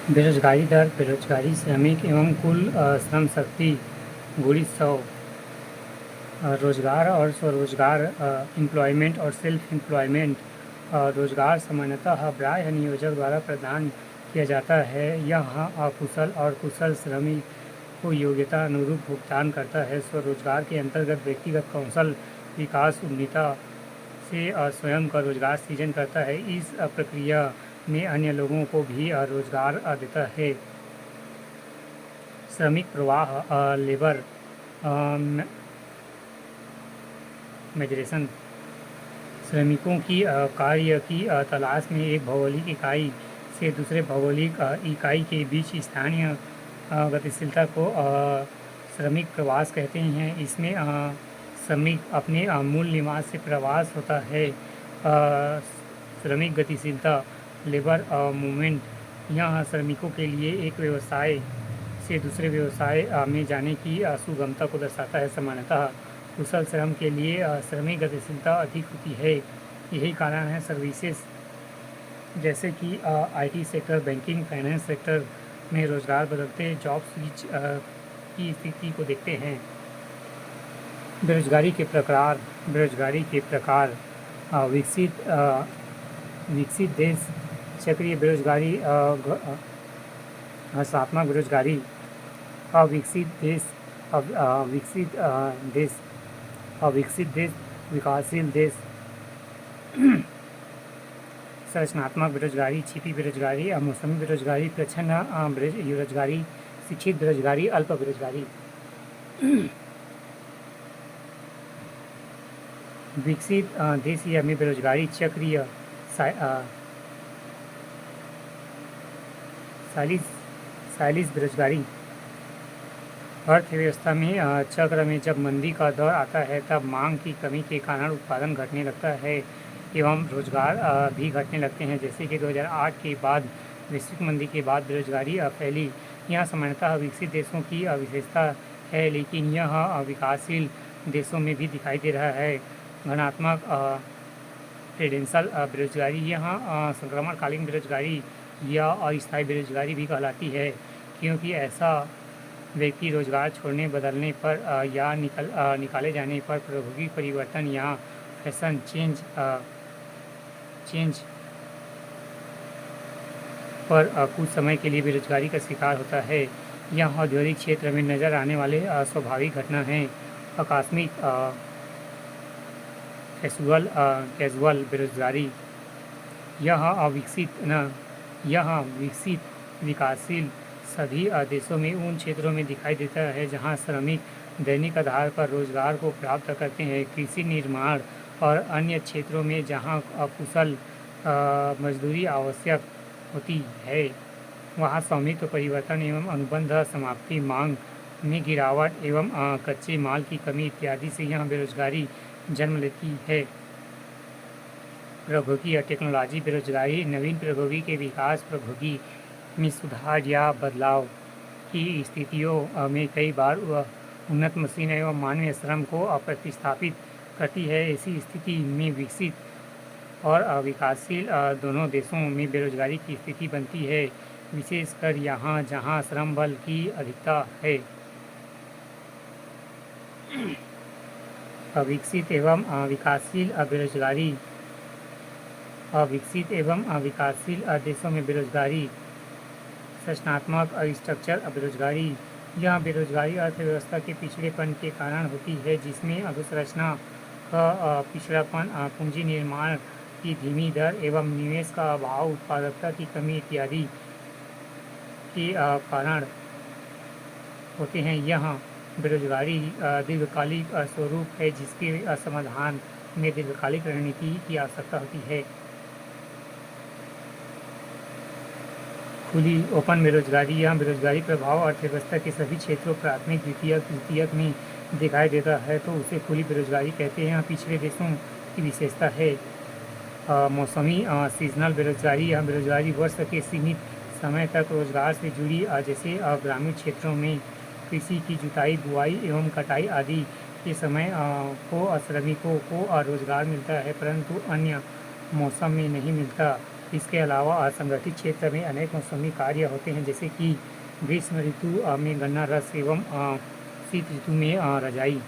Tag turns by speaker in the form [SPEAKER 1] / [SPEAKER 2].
[SPEAKER 1] बेरोजगारी दर बेरोजगारी श्रमिक एवं कुल श्रम शक्ति गुणित 100 रोजगार और स्वरोजगार एम्प्लॉयमेंट और सेल्फ एम्प्लॉयमेंट रोजगार सामान्यतः बाह्य नियोजक द्वारा प्रदान किया जाता है। यह अकुशल और कुशल श्रमिक को योग्यता अनुरूप भुगतान करता है। स्वरोजगार के अंतर्गत व्यक्तिगत कौशल विकास उन्नति से स्वयं का रोजगार सृजन करता है। इस प्रक्रिया में अन्य लोगों को भी रोजगार देता है। श्रमिक प्रवाह लेबर माइग्रेशन श्रमिकों की कार्य की तलाश में एक भौगोलिक इकाई से दूसरे भौगोलिक इकाई के बीच स्थानीय गतिशीलता को श्रमिक प्रवास कहते हैं। इसमें श्रमिक अपने मूल निवास से प्रवास होता है। श्रमिक गतिशीलता लेबर मूवमेंट यह श्रमिकों के लिए एक व्यवसाय से दूसरे व्यवसाय में जाने की सुगमता को दर्शाता है। सामान्यतः कुशल श्रम के लिए श्रमिक गतिशीलता अधिक होती है। यही कारण है सर्विसेज जैसे कि IT sector, banking, finance sector में रोजगार बदलते जॉब स्विच की स्थिति को देखते हैं। बेरोजगारी के प्रकार विकसित देश चक्रीय बेरोजगारी, घटात्मक बेरोजगारी, अविकसित देश, विकासशील देश, संरचनात्मक बेरोजगारी, छिपी बेरोजगारी, मौसमी बेरोजगारी, प्रच्छन्न बेरोजगारी, शिक्षित बेरोजगारी, अल्प बेरोजगारी। विकसित देश में बेरोजगारी चक्रीय साइलिस बेरोजगारी अर्थव्यवस्था में चक्र में जब मंदी का दौर आता है तब मांग की कमी के कारण उत्पादन घटने लगता है एवं रोजगार भी घटने लगते हैं। जैसे कि 2008 के बाद वैश्विक मंदी के बाद बेरोजगारी फैली। यह सामान्यतः विकसित देशों की विशेषता है, लेकिन यह विकासशील देशों में भी दिखाई दे रहा है। घनात्मक टेंडेंशियल बेरोजगारी यह संक्रमणकालीन बेरोजगारी या अस्थायी बेरोजगारी भी कहलाती है, क्योंकि ऐसा व्यक्ति रोजगार छोड़ने, बदलने पर या निकाले जाने पर प्रौद्योगिक परिवर्तन या फैशन चेंज पर कुछ समय के लिए बेरोजगारी का शिकार होता है। यह औद्योगिक क्षेत्र में नज़र आने वाले स्वाभाविक घटना है। आकस्मिक कैजुअल बेरोजगारी यह विकसित विकासशील सभी देशों में उन क्षेत्रों में दिखाई देता है जहां श्रमिक दैनिक आधार पर रोजगार को प्राप्त करते हैं। कृषि, निर्माण और अन्य क्षेत्रों में जहां अकुशल मजदूरी आवश्यक होती है, वहां स्वामित्व परिवर्तन एवं अनुबंध समाप्ति, मांग में गिरावट एवं कच्चे माल की कमी इत्यादि से यह बेरोजगारी जन्म लेती है। प्रौद्योगिकी या टेक्नोलॉजी बेरोजगारी नवीन प्रौद्योगिकी के विकास, प्रौद्योगिकी में सुधार या बदलाव की स्थितियों में कई बार उन्नत मशीन एवं मानवीय श्रम को प्रतिस्थापित करती है। ऐसी स्थिति में विकसित और विकासशील दोनों देशों में बेरोजगारी की स्थिति बनती है, विशेषकर यहाँ जहाँ श्रम बल की अधिकता है। अविकसित एवं विकासशील बेरोजगारी अविकसित एवं विकासशील देशों में बेरोजगारी संरचनात्मक स्ट्रक्चर बेरोजगारी यह बेरोजगारी अर्थव्यवस्था के पिछड़ेपन के कारण होती है, जिसमें अधोसंरचना का पिछड़ापन, पूंजी निर्माण की धीमी दर एवं निवेश का अभाव, उत्पादकता की कमी इत्यादि के कारण होते हैं। यह बेरोजगारी दीर्घकालिक स्वरूप है, जिसके समाधान में दीर्घकालिक रणनीति की आवश्यकता होती है। खुली ओपन बेरोजगारी यह बेरोजगारी प्रभाव अर्थव्यवस्था के सभी क्षेत्रों, प्राथमिक, द्वितीयक में दिखाई देता है तो उसे खुली बेरोजगारी कहते हैं। पिछड़े देशों की विशेषता है। मौसमी सीजनल बेरोजगारी यह बेरोजगारी वर्ष के सीमित समय तक रोजगार से जुड़ी, जैसे ग्रामीण क्षेत्रों में कृषि की जुताई, बुआई एवं कटाई आदि के समय को श्रमिकों को रोजगार मिलता है, परंतु अन्य मौसम में नहीं मिलता। इसके अलावा असंगठित क्षेत्र में अनेक मौसमी कार्य होते हैं, जैसे कि ग्रीष्म ऋतु में गन्ना रस एवं शीत ऋतु में रजाई।